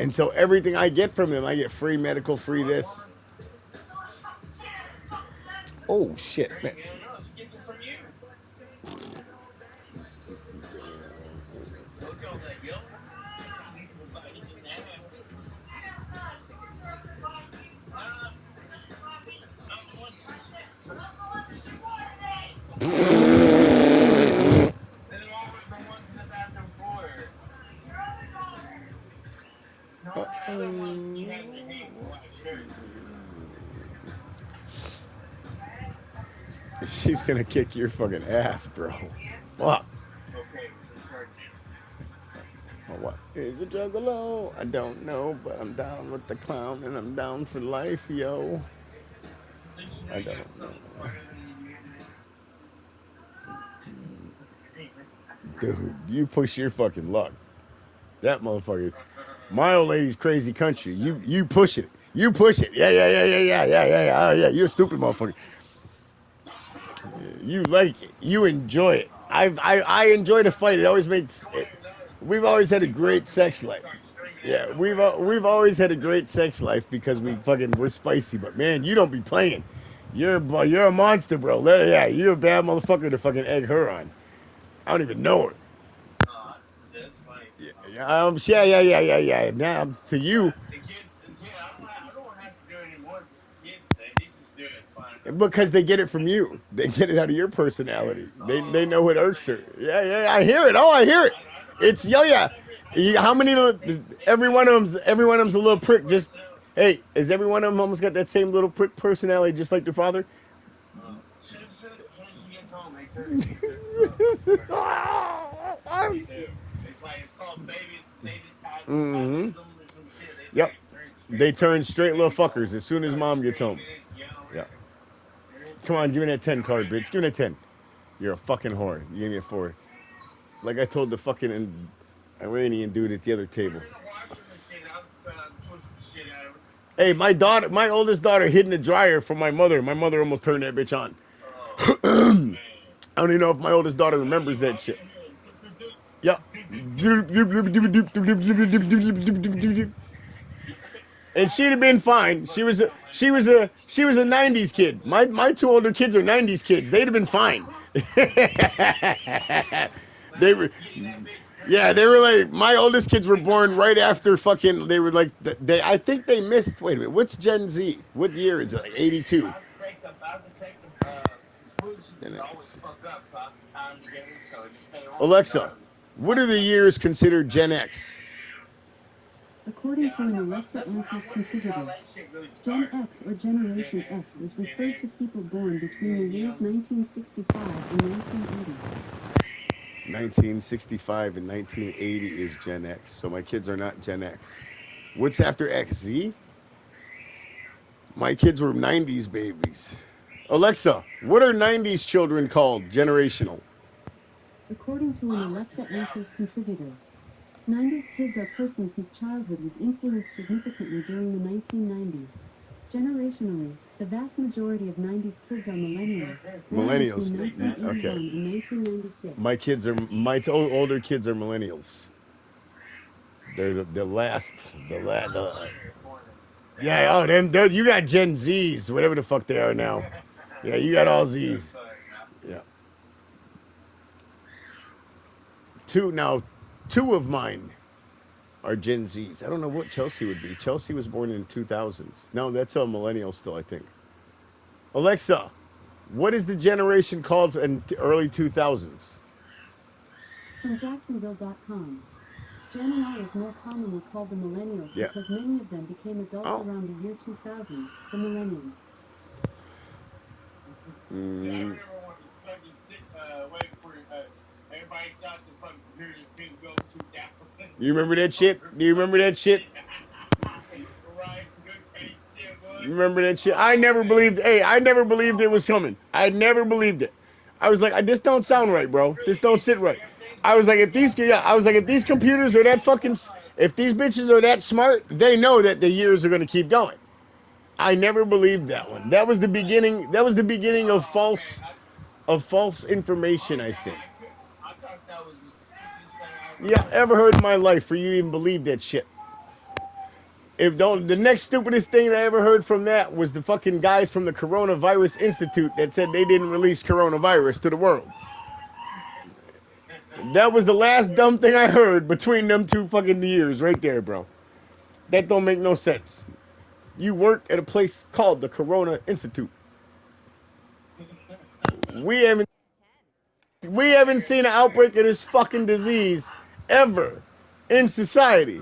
And so everything I get from them, I get free medical, free this. Oh shit, man. She's gonna kick your fucking ass, bro. What? Oh, what is a juggalo? I don't know, but I'm down with the clown and I'm down for life, yo. I don't know. Dude, you push your fucking luck. That motherfucker's my old lady's crazy country. You push it. You push it. Yeah. Oh yeah, you're a stupid motherfucker. You like it. You enjoy it. I enjoy the fight. It always makes. We've always had a great sex life. Yeah, we've always had a great sex life because we're spicy. But man, you don't be playing. You're a monster, bro. Yeah, you're a bad motherfucker to fucking egg her on. I don't even know her. Yeah. Now to you, because they get it from you. They get it out of your personality. They know what irks her. Yeah. I hear it. Oh, I hear it. It's yeah. How many? Every one of them's a little prick. Just hey, is every one of them almost got that same little prick personality, just like their father? hmm Yep. They turn straight little fuckers as soon as mom gets home. Yeah. Come on, give me that 10 card, bitch. Give me that 10. You're a fucking whore. You gave me a 4. Like I told the fucking Iranian dude at the other table. Hey, my oldest daughter hid in the dryer from my mother. My mother almost turned that bitch on. I don't even know if my oldest daughter remembers that shit. Yeah. And she'd have been fine. She was a '90s kid. My two older kids are '90s kids. They'd have been fine. They were, yeah, they were like my oldest kids were born right after fucking. They were like they. I think they missed. Wait a minute. What's Gen Z? What year is it? Like '82. Alexa, what are the years considered Gen X? According to an Alexa Answers contributor, Gen X or Generation X is referred to people born between the years 1965 and 1980. 1965 and 1980 is Gen X. So my kids are not Gen X. What's after X? Z? My kids were 90s babies. Alexa, what are 90s children called? Generational. According to an Alexa Answers contributor, 90s kids are persons whose childhood was influenced significantly during the 1990s. Generationally, the vast majority of 90s kids are millennials. Millennials. Between 1981 Okay. and 1996. My older kids are millennials. They're the last. Yeah. Oh, them. You got Gen Zs, whatever the fuck they are now. Yeah, you got all Zs. Yeah. Two of mine are Gen Zs. I don't know what Chelsea would be. Chelsea was born in 2000s. No, that's a millennial still, I think. Alexa, what is the generation called in early 2000s? From Jacksonville.com. Gen Y is more commonly called the millennials because many of them became adults around the year 2000, the millennium. You remember that shit? Do you remember that shit? You remember that shit? I never believed it was coming. I never believed it. I was like, this don't sound right, bro. This don't sit right. I was like, if these computers are that fucking, if these bitches are that smart, they know that the years are gonna keep going. I never believed that one. That was the beginning. That was the beginning of false information, I think. Yeah, ever heard in my life for you even believe that shit. If don't, the next stupidest thing that I ever heard from that was the fucking guys from the Coronavirus Institute that said they didn't release coronavirus to the world. That was the last dumb thing I heard between them two fucking years right there, bro. That don't make no sense. You work at a place called the Corona Institute. We haven't we haven't seen an outbreak of this fucking disease ever in society.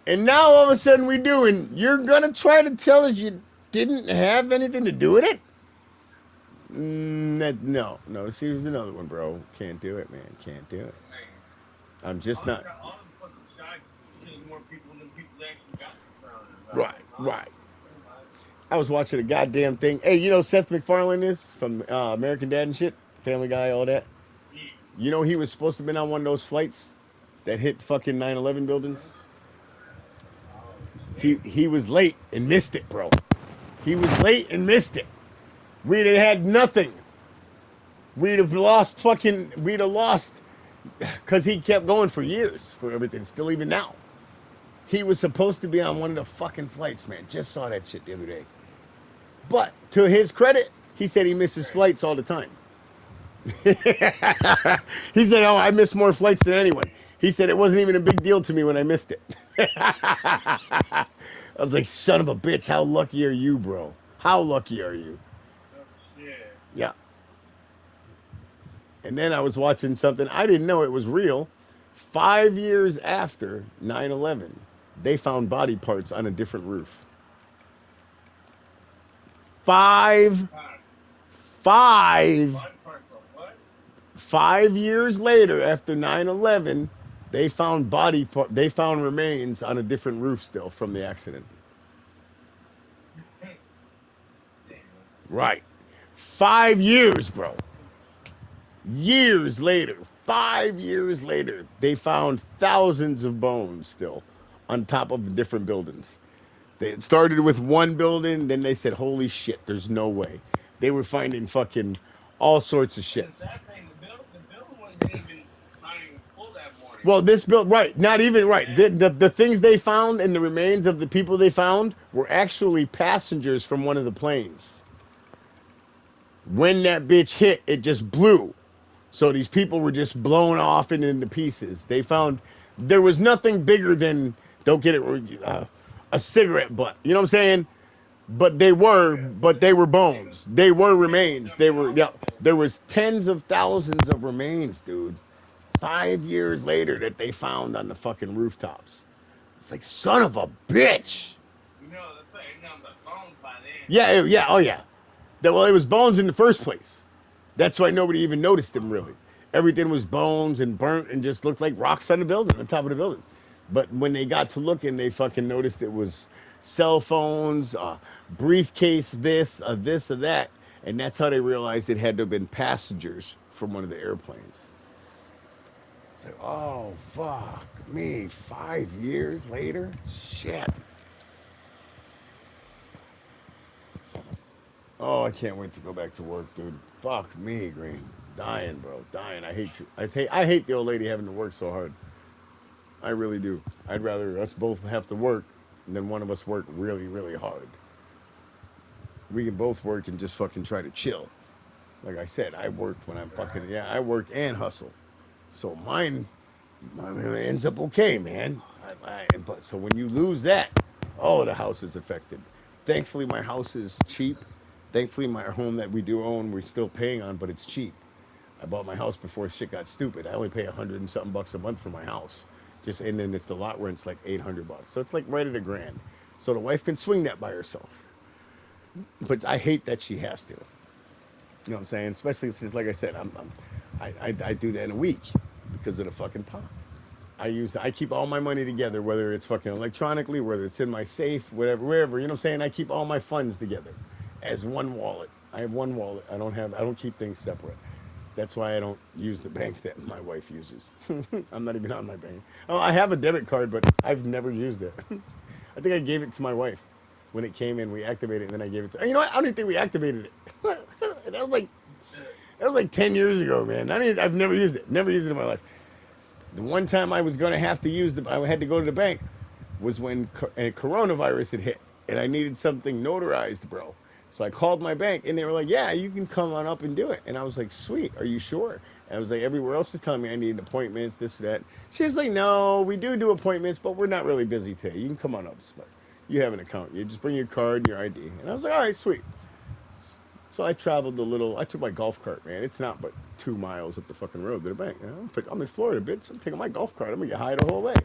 And now all of a sudden we do, and you're gonna try to tell us you didn't have anything to do with it? No. See, here's another one, bro. Can't do it, man. Can't do it. I'm just not. Right. I was watching a goddamn thing. Hey, you know Seth MacFarlane is from American Dad and shit, Family Guy, all that. You know he was supposed to have been on one of those flights that hit fucking 9/11 buildings. He was late and missed it, bro. He was late and missed it. We'd have had nothing. We'd have lost, because he kept going for years for everything, still even now. He was supposed to be on one of the fucking flights, man. Just saw that shit the other day. But to his credit, he said he misses flights all the time. He said, oh, I miss more flights than anyone. He said it wasn't even a big deal to me when I missed it. I was like, son of a bitch, how lucky are you, bro? How lucky are you? Yeah. And then I was watching something, I didn't know it was real. 5 years after 9/11, they found body parts on a different roof. 5 years later, after 9/11, they found remains on a different roof still from the accident. Right. 5 years, bro. Years later, 5 years later, they found thousands of bones still on top of different buildings. They started with one building, then they said, holy shit, there's no way. They were finding fucking all sorts of shit. Well, this build, right, not even, right. The things they found and the remains of the people they found were actually passengers from one of the planes. When that bitch hit, it just blew. So these people were just blown off and into pieces. They found there was nothing bigger than, don't get it, a cigarette butt. You know what I'm saying? But they were bones. They were remains. There was tens of thousands of remains, dude. 5 years later that they found on the fucking rooftops. It's like, son of a bitch. Yeah, oh yeah. Well, it was bones in the first place. That's why nobody even noticed them, really. Everything was bones and burnt and just looked like rocks on the building, on top of the building. But when they got to looking, they fucking noticed it was cell phones, briefcase, this, or that. And that's how they realized it had to have been passengers from one of the airplanes. It's like, oh, fuck me. 5 years later? Shit. Oh, I can't wait to go back to work, dude. Fuck me, Green. Dying, bro. Dying. I hate the old lady having to work so hard. I really do. I'd rather us both have to work than one of us work really, really hard. We can both work and just fucking try to chill. Like I said, I work when I'm fucking, I work and hustle. So mine ends up okay, man. But so when you lose that, oh, the house is affected. Thankfully, my house is cheap. Thankfully, my home that we do own, we're still paying on, but it's cheap. I bought my house before shit got stupid. I only pay $100 and something a month for my house. And then it's the lot rent's like $800. So it's like right at $1,000. So the wife can swing that by herself. But I hate that she has to. You know what I'm saying? Especially since, like I said, I do that in a week because of the fucking pot. I keep all my money together, whether it's fucking electronically, whether it's in my safe, wherever. You know what I'm saying? I keep all my funds together as one wallet. I have one wallet. I don't keep things separate. That's why I don't use the bank that my wife uses. I'm not even on my bank. Oh, I have a debit card, but I've never used it. I think I gave it to my wife when it came in. We activated it, and then I gave it to. You know what? I don't even think we activated it. that was like 10 years ago, man. I've never used it. Never used it in my life. The one time I was going to have to use I had to go to the bank. was when coronavirus had hit, and I needed something notarized, bro. So I called my bank, and they were like, "Yeah, you can come on up and do it." And I was like, "Sweet, are you sure?" And I was like, "Everywhere else is telling me I need appointments, this or that." She's like, "No, we do appointments, but we're not really busy today. You can come on up, Smart. You have an account. You just bring your card and your ID." And I was like, "All right, sweet." So I traveled a little. I took my golf cart, man. It's not but 2 miles up the fucking road to the bank. You know? I'm in Florida, bitch. I'm taking my golf cart. I'm gonna get high the whole way.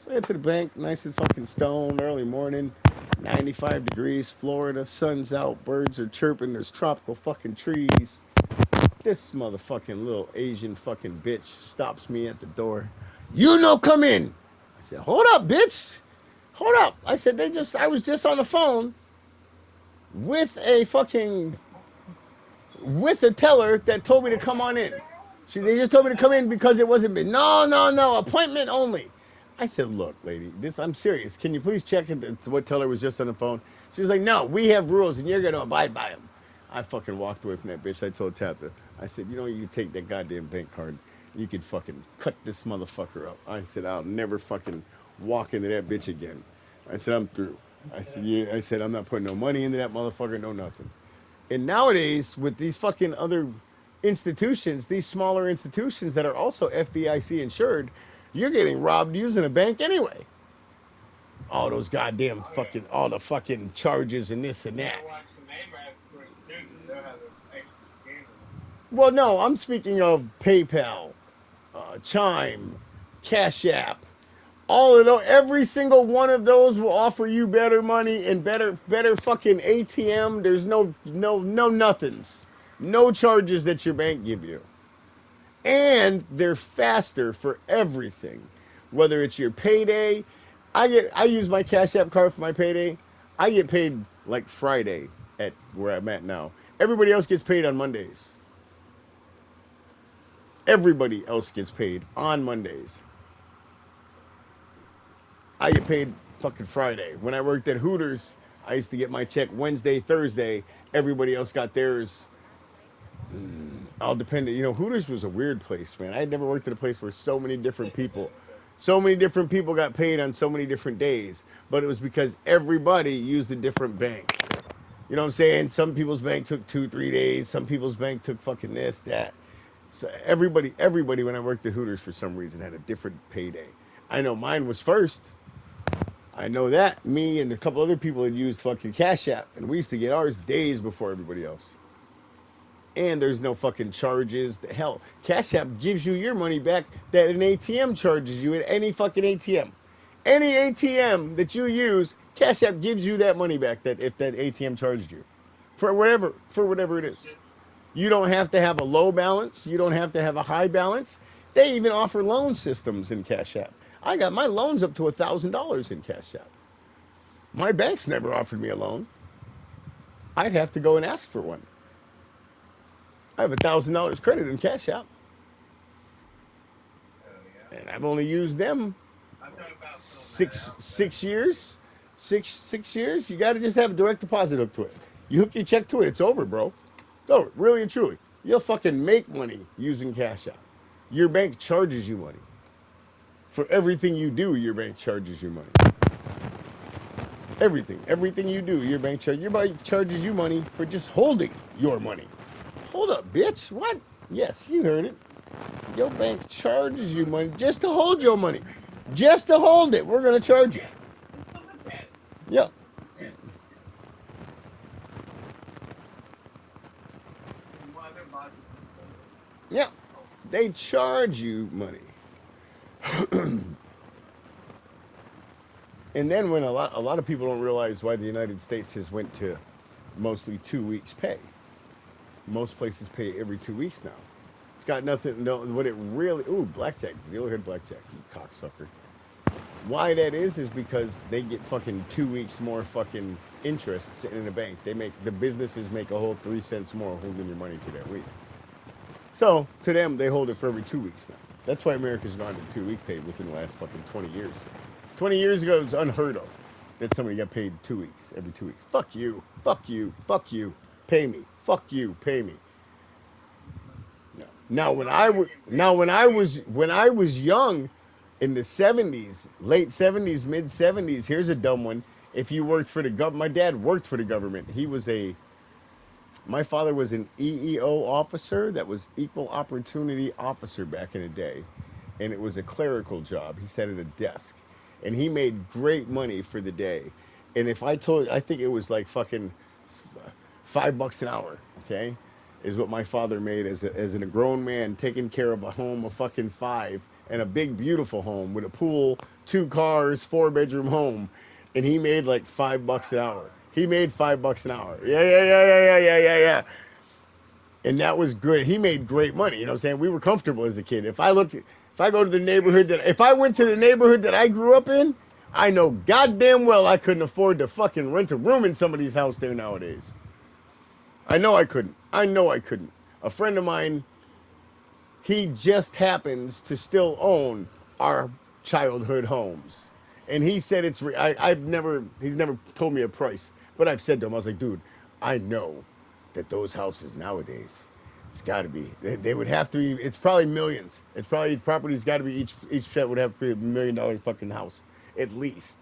So I get to the bank, nice and fucking stoned, early morning, 95 degrees, Florida, sun's out, birds are chirping, there's tropical fucking trees. This motherfucking little Asian fucking bitch stops me at the door. "You no come in." I said, "Hold up, bitch. Hold up." I said, I was just on the phone with a fucking, with a teller that told me to come on in. They just told me to come in because it wasn't me. No, no, no, appointment only. I said, "Look, lady, I'm serious. Can you please check into what teller was just on the phone?" She was like, "No, we have rules and you're going to abide by them." I fucking walked away from that bitch. I told Tabitha, I said, "You know, you can take that goddamn bank card. You can fucking cut this motherfucker up." I said, "I'll never fucking walk into that bitch again." I said, "I'm through." I said, "Yeah." I said, "I'm not putting no money into that motherfucker, no nothing." And nowadays, with these fucking other institutions, these smaller institutions that are also FDIC insured, you're getting robbed using a bank anyway. All those goddamn fucking, all the fucking charges and this and that. Well, no, I'm speaking of PayPal, Chime, Cash App. All of those, every single one of those will offer you better money and better fucking ATM. There's no nothings, no charges that your bank give you, and they're faster for everything. Whether it's your payday, I use my Cash App card for my payday. I get paid like Friday at where I'm at now. Everybody else gets paid on Mondays. Everybody else gets paid on Mondays. I get paid fucking Friday. When I worked at Hooters, I used to get my check Wednesday, Thursday. Everybody else got theirs. All dependent. You know, Hooters was a weird place, man. I had never worked at a place where so many different people got paid on so many different days. But it was because everybody used a different bank. You know what I'm saying? Some people's bank took 2, 3 days. Some people's bank took fucking this, that. So everybody when I worked at Hooters for some reason had a different payday. I know mine was first. I know that. Me and a couple other people had used fucking Cash App, and we used to get ours days before everybody else. And there's no fucking charges. The hell, Cash App gives you your money back that an ATM charges you at any fucking ATM. Any ATM that you use, Cash App gives you that money back that if that ATM charged you. For whatever it is. You don't have to have a low balance. You don't have to have a high balance. They even offer loan systems in Cash App. I got my loans up to $1,000 in Cash App. My bank's never offered me a loan. I'd have to go and ask for one. I have $1,000 credit in Cash App, and I've only used them six years. Six years. You got to just have a direct deposit up to it. You hook your check to it, it's over, bro. It's over, really and truly. You'll fucking make money using Cash App. Your bank charges you money. For everything you do, your bank charges you money. Everything you do, your bank charges you money for just holding your money. Hold up, bitch. What? Yes, you heard it. Your bank charges you money just to hold your money. Just to hold it, we're gonna charge you. Yeah. Yeah. They charge you money. And then when a lot of people don't realize why the United States has went to mostly 2 weeks pay. Most places pay every 2 weeks now. It's got nothing. No, what it really. Ooh, blackjack. You ever heard blackjack? You cocksucker. Why that is because they get fucking 2 weeks more fucking interest sitting in the bank. The businesses make a whole 3 cents more holding your money for that week. So to them, they hold it for every 2 weeks now. That's why America's gone to 2 week pay within the last fucking 20 years. 20 years ago, it was unheard of that somebody got paid 2 weeks, every 2 weeks. Fuck you, fuck you, fuck you, pay me. Fuck you, pay me. No. Now when I was young, In the 70s, late 70s, mid 70s, here's a dumb one. If you worked for the government, my dad worked for the government. My father was an EEO officer, that was equal opportunity officer back in the day. And it was a clerical job. He sat at a desk. And he made great money for the day. And if I told, I think it was like fucking $5 an hour, okay? Is what my father made as a grown man taking care of a home of fucking five and a big, beautiful home with a pool, 2 cars, 4-bedroom home. And he made like $5 an hour. He made $5 an hour. Yeah. And that was good. He made great money. You know what I'm saying? We were comfortable as a kid. If I go to the neighborhood if I went to the neighborhood that I grew up in, I know goddamn well I couldn't afford to fucking rent a room in somebody's house there nowadays. I know I couldn't. A friend of mine, he just happens to still own our childhood homes. And he said he's never told me a price, but I've said to him, I was like, dude, I know that those houses nowadays, it's got to be, they would have to be, it's probably millions. It's probably, property's got to be, each set would have to be $1 million fucking house, at least.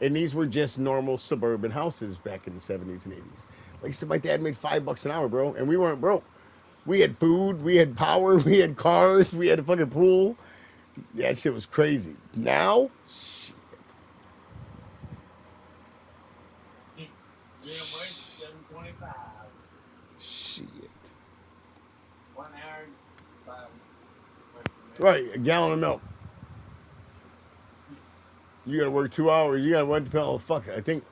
And these were just normal suburban houses back in the 70s and 80s. Like I said, my dad made $5 an hour, bro, and we weren't broke. We had food, we had power, we had cars, we had a fucking pool. Yeah, that shit was crazy. Now, shit. Minimum wage $7.25. Shit. 1 hour, 5. Right, a gallon of milk. You gotta work 2 hours. You gotta run the oh fuck. I think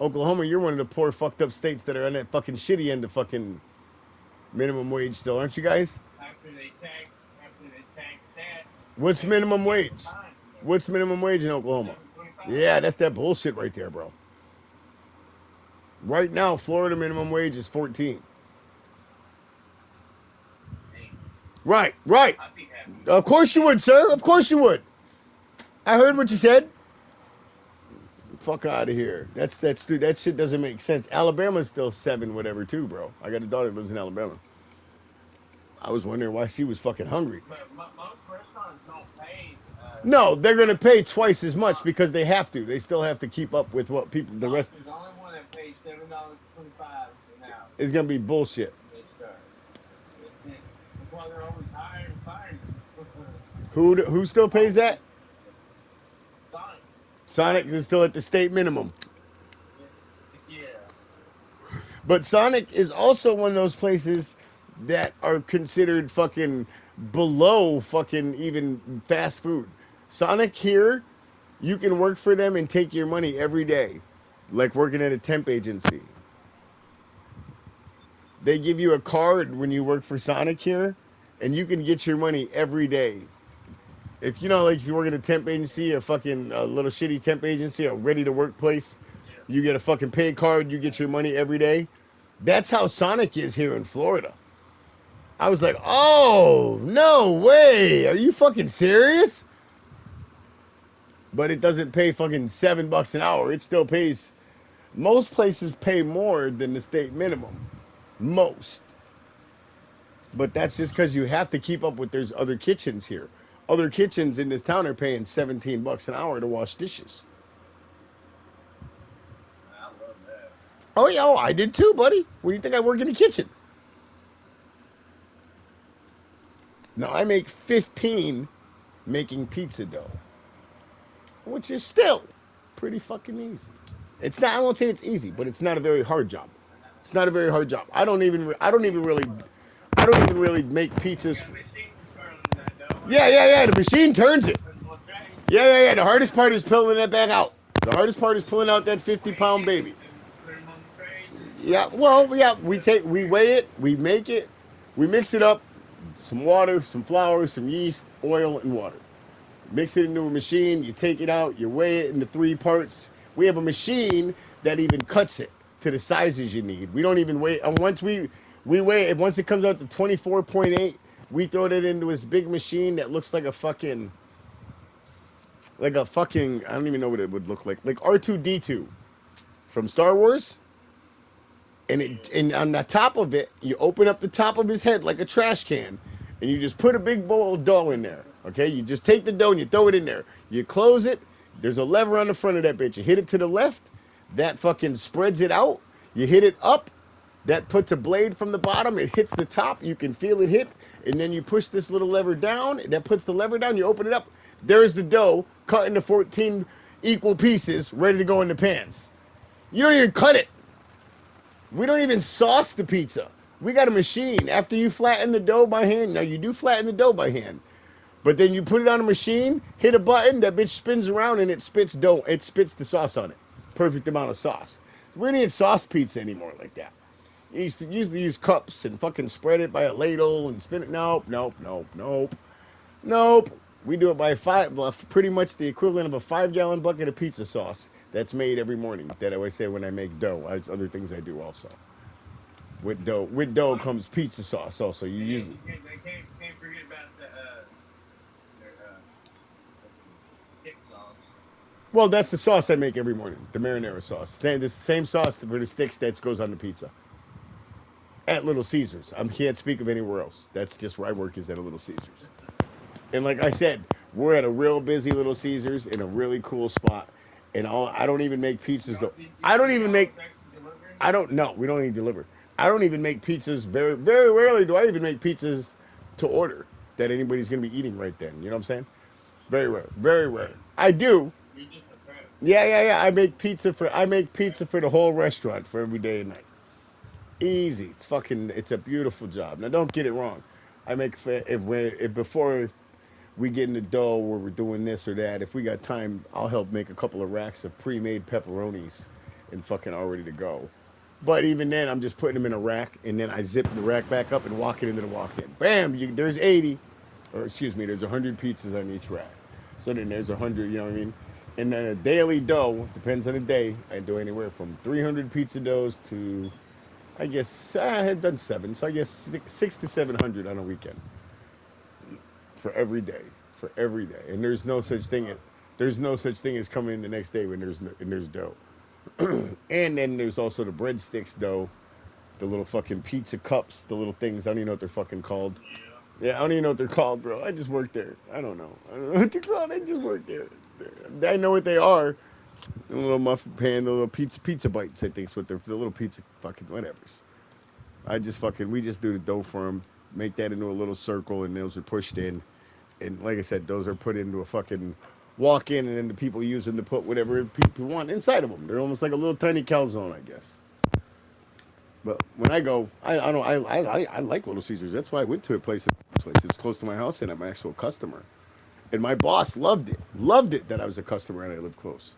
Oklahoma, you're one of the poor fucked up states that are on that fucking shitty end of fucking minimum wage still, aren't you guys? After they tax that. What's minimum wage? What's minimum wage in Oklahoma? Yeah, that's that bullshit right there, bro. Right now, Florida minimum wage is 14. Right. Of course you would, sir. Of course you would. I heard what you said. Fuck out of here. That shit doesn't make sense. Alabama's still 7 whatever too, bro. I got a daughter that lives in Alabama. I was wondering why she was fucking hungry. But most restaurants don't pay. No, they're gonna pay twice as much because they have to. They still have to keep up with what people. The rest. There's only one that pays $7.25 an hour. It's gonna be bullshit. They start. That's why they're always hiring and firing. Who still pays that? Sonic. Sonic is still at the state minimum. Yeah. But Sonic is also one of those places that are considered fucking below fucking even fast food. Sonic here, you can work for them and take your money every day, like working at a temp agency. They give you a card when you work for Sonic here, and you can get your money every day. If you know, like if you work at a temp agency, a little shitty temp agency, a ready to work place, you get a fucking pay card, you get your money every day. That's how Sonic is here in Florida. I was like, oh, no way. Are you fucking serious? But it doesn't pay fucking $7 an hour. It still pays. Most places pay more than the state minimum. Most. But that's just because you have to keep up with there's other kitchens here. Other kitchens in this town are paying $17 an hour to wash dishes. I love that. Oh, yeah, I did too, buddy. What do you think I work in the kitchen? Now, I make 15 making pizza dough, which is still pretty fucking easy. It's not, I won't say it's easy, but it's not a very hard job. It's not a very hard job. I don't even really make pizzas. Yeah, the machine turns it. Yeah. The hardest part is pulling that back out. The hardest part is pulling out that 50-pound baby. Yeah, well, yeah, we weigh it, we make it, we mix it up, some water, some flour, some yeast, oil, and water. Mix it into a machine, you take it out, you weigh it into 3 parts. We have a machine that even cuts it to the sizes you need. We don't even weigh, and once we weigh it, once it comes out to 24.8, we throw it into this big machine that looks like a fucking, I don't even know what it would look like R2-D2 from Star Wars. And on the top of it, you open up the top of his head like a trash can, and you just put a big bowl of dough in there, Okay, you just take the dough and you throw it in there. You close it. There's a lever on the front of that bitch. You hit it to the left. That fucking spreads it out. You hit it up. That puts a blade from the bottom. It hits the top. You can feel it hit. And then you push this little lever down. That puts the lever down. You open it up. There's the dough cut into 14 equal pieces, ready to go in the pans. You don't even cut it. We don't even sauce the pizza. We got a machine. After you flatten the dough by hand, now you do flatten the dough by hand, but then you put it on a machine, hit a button, that bitch spins around and it spits dough. It spits the sauce on it. Perfect amount of sauce. We don't need sauce pizza anymore like that. You used to use cups and fucking spread it by a ladle and spin it. Nope, nope, nope, nope, nope. We do it by pretty much the equivalent of a 5-gallon bucket of pizza sauce that's made every morning. That I always say when I make dough. There's other things I do also. With dough comes pizza sauce also. You use it. Can't forget about their stick sauce. Well, that's the sauce I make every morning. The marinara sauce. The same sauce for the sticks that goes on the pizza. At Little Caesars. I can't speak of anywhere else. That's just where I work, is at a Little Caesars. And like I said, we're at a real busy Little Caesars in a really cool spot. And I don't even make pizzas though. I don't even make. I don't know. We don't even deliver. I don't even make pizzas. Very, very rarely do I even make pizzas to order that anybody's going to be eating right then. You know what I'm saying? Very rare. Very rare. I do. You're just a prep. Yeah. I make pizza for the whole restaurant for every day and night. Easy. It's a beautiful job. Now don't get it wrong. I make if before we get in the dough where we're doing this or that, if we got time, I'll help make a couple of racks of pre-made pepperonis and fucking all ready to go. But even then, I'm just putting them in a rack, and then I zip the rack back up and walk it into the walk-in. Bam! There's 80, or excuse me, there's 100 pizzas on each rack. So then there's 100, you know what I mean? And then a daily dough, depends on the day, I do anywhere from 300 pizza doughs to, I guess, I had done 7, so I guess 6 to 700 on a weekend. For every day. And there's no such thing as coming in the next day when there's dough. And then there's also the breadsticks dough, the little fucking pizza cups, the little things. I don't even know what they're fucking called. Yeah, I don't even know what they're called, bro. I just work there. I don't know what they're called. I just work there. I know what they are. The little muffin pan, the little pizza bites. I think is what they're. The little pizza fucking whatevers. We just do the dough for them, make that into a little circle, and those are pushed in. And like I said, those are put into a fucking walk in, and then the people use them to put whatever people want inside of them. They're almost like a little tiny calzone, I guess. But when I go, I like Little Caesars. That's why I went to a place. It's close to my house, and I'm an actual customer. And my boss loved it that I was a customer and I lived close.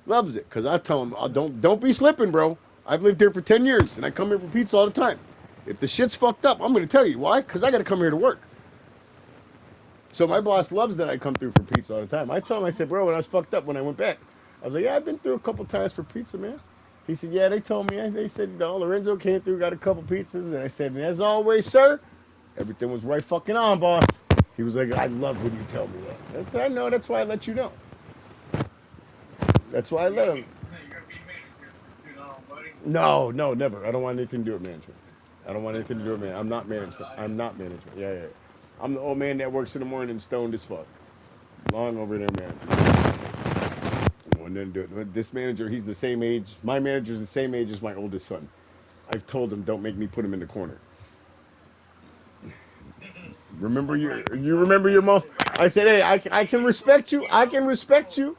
Loves it, because I tell him, oh, don't be slipping, bro. I've lived here for 10 years, and I come here for pizza all the time. If the shit's fucked up, I'm going to tell you. Why? Because I got to come here to work. So my boss loves that I come through for pizza all the time. I told him, I said, bro, when I was fucked up when I went back, I was like, yeah, I've been through a couple times for pizza, man. He said, yeah, they told me. They said, no, Lorenzo came through, got a couple pizzas. And I said, and as always, sir, everything was right fucking on, boss. He was like, I love when you tell me that. I said, I know, that's why I let you know. That's why I let him. You're going to be manager for too long, buddy. No, never. I don't want anything to do with management. I'm not management. Yeah. I'm the old man that works in the morning stoned as fuck. Long over there, man. This manager, he's the same age. My manager's the same age as my oldest son. I've told him, don't make me put him in the corner. You remember your mom? I said, hey, I can respect you. I can respect them,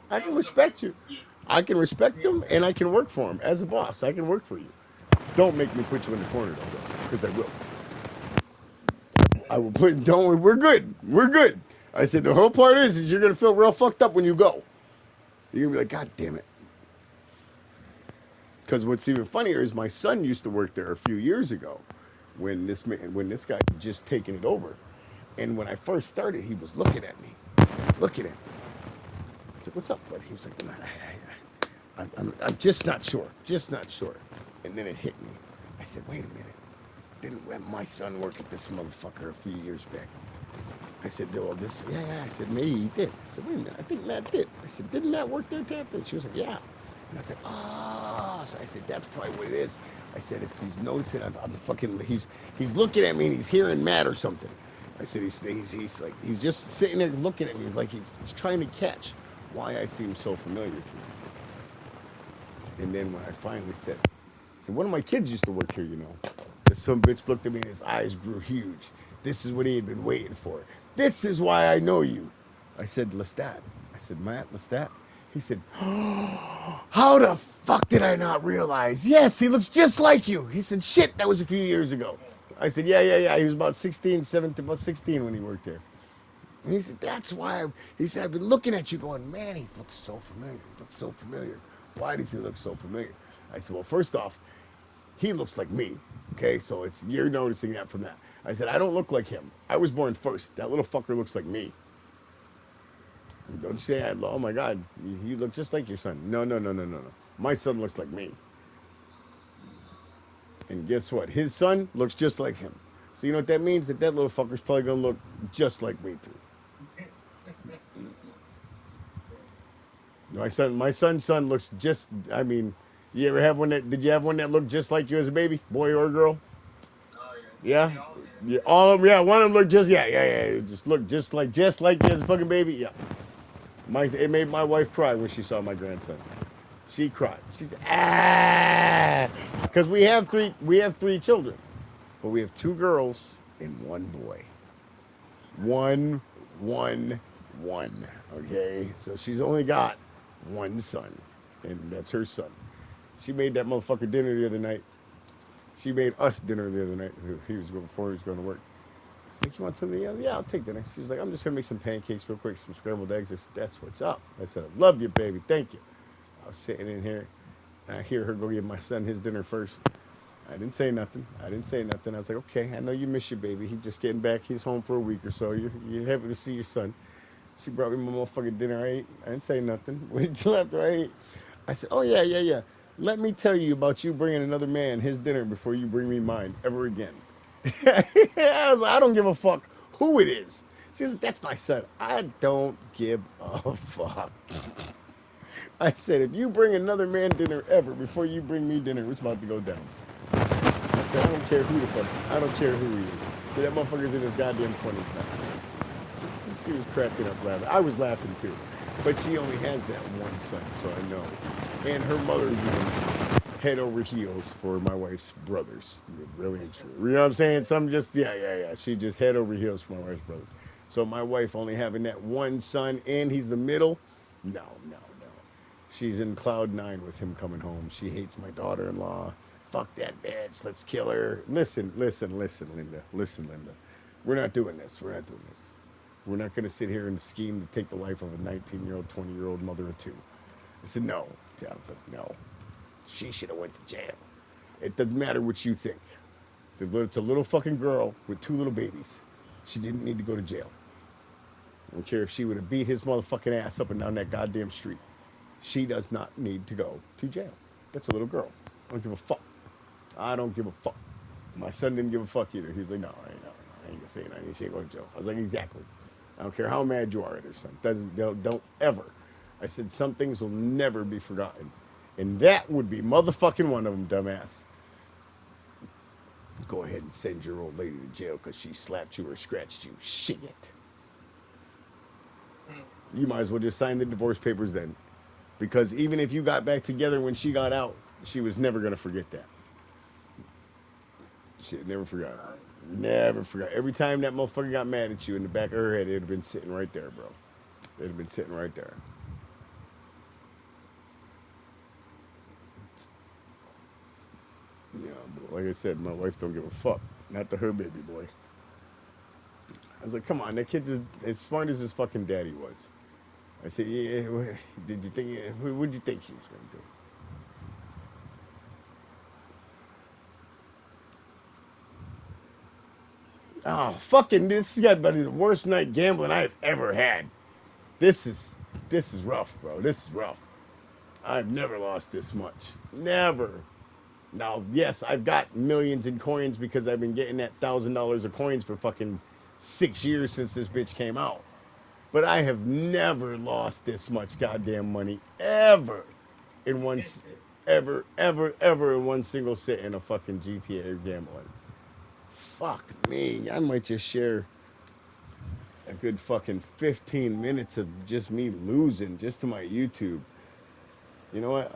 and I can work for them as a boss. I can work for you. Don't make me put you in the corner, though, because I will. I will put. Don't worry, we're good. I said the whole part is you're gonna feel real fucked up when you go. You're gonna be like, God damn it. Because what's even funnier is my son used to work there a few years ago, when this guy had just taken it over, and when I first started, he was looking at me. I said, what's up, bud? He was like, I'm just not sure. And then it hit me. I said, wait a minute. Didn't my son work at this motherfucker a few years back? I said, well, this, yeah. I said, maybe he did. I said, wait a minute, I think Matt did. I said, didn't Matt work there, Tampa? She was like, yeah. And I said, so I said, that's probably what it is. I said, he's noticing, he's looking at me and he's hearing Matt or something. I said, he's just sitting there looking at me like he's trying to catch why I seem so familiar to him. And then when I finally said, one of my kids used to work here, you know. This some bitch looked at me and his eyes grew huge. This is what he had been waiting for. This is why I know you. I said, Lestat. I said, Matt, Lestat. He said, oh, how the fuck did I not realize? Yes, he looks just like you. He said, shit, that was a few years ago. I said, yeah. He was about 16, 17, about 16 when he worked there. And he said, that's why. He said, I've been looking at you going, man, he looks so familiar. He looks so familiar. Why does he look so familiar? I said, well, first off, he looks like me. Okay, so you're noticing that from that. I said, I don't look like him. I was born first. That little fucker looks like me. And don't you say, oh my God, you look just like your son. No. My son looks like me. And guess what? His son looks just like him. So you know what that means? That little fucker's probably going to look just like me too. My son's son looks just, I mean, you ever have one did you have one that looked just like you as a baby? Boy or girl? Yeah? Yeah, all of them, yeah, one of them looked just, yeah. Just looked just like you as a fucking baby, yeah. It made my wife cry when she saw my grandson. She cried. She said, because we have three children, but we have two girls and one boy. One. Okay, so she's only got one son, and that's her son. She made that motherfucker dinner the other night. She made us dinner the other night. Before he was going to work. She's like, you want something else? Yeah, I'll take dinner. She was like, I'm just going to make some pancakes real quick, some scrambled eggs. I said, that's what's up. I said, I love you, baby. Thank you. I was sitting in here, and I hear her go give my son his dinner first. I didn't say nothing. I was like, okay, I know you miss your baby. He's just getting back. He's home for a week or so. You're happy to see your son. She brought me my motherfucking dinner. I ate. I didn't say nothing. Waited till after I ate. I said, oh, yeah. Let me tell you about you bringing another man his dinner before you bring me mine ever again. I was like, I don't give a fuck who it is. She said, that's my son. I don't give a fuck. I said, if you bring another man dinner ever before you bring me dinner, it's about to go down. I said, I don't care who the fuck. I don't care who he is. So that motherfucker's in his goddamn 20s now. She was cracking up laughing. I was laughing too. But she only has that one son, so I know. And her mother's even head over heels for my wife's brothers. Really and true. You know what I'm saying? Some just, yeah. She just head over heels for my wife's brothers. So my wife only having that one son and he's the middle? No. She's in cloud nine with him coming home. She hates my daughter-in-law. Fuck that bitch. Let's kill her. Listen, Linda. We're not doing this. We're not going to sit here and scheme to take the life of a 19-year-old, 20-year-old mother of two. I said, no. I was like, no. She should have went to jail. It doesn't matter what you think. It's a little fucking girl with two little babies. She didn't need to go to jail. I don't care if she would have beat his motherfucking ass up and down that goddamn street. She does not need to go to jail. That's a little girl. I don't give a fuck. I don't give a fuck. My son didn't give a fuck either. He was like, no, I ain't gonna say nothing. She ain't going to jail. I was like, exactly. I don't care how mad you are at her son. Don't ever. I said, some things will never be forgotten. And that would be motherfucking one of them, dumbass. Go ahead and send your old lady to jail because she slapped you or scratched you. Shit. You might as well just sign the divorce papers then. Because even if you got back together when she got out, she was never going to forget that. She never forgot. Never forgot. Every time that motherfucker got mad at you in the back of her head, it would have been sitting right there, bro. It would have been sitting right there. Yeah, but like I said, my wife don't give a fuck. Not to her baby boy. I was like, come on, that kid's as smart as his fucking daddy was. I said, yeah, did you think, what did you think she was going to do? Oh, fucking, this has got to be the worst night gambling I've ever had. This is rough, bro. This is rough. I've never lost this much. Never. Now, yes, I've got millions in coins because I've been getting that $1,000 of coins for fucking 6 years since this bitch came out. But I have never lost this much goddamn money ever in one ever in one single sit in a fucking GTA gambling. Fuck me. I might just share a good fucking 15 minutes of just me losing just to my YouTube. You know what?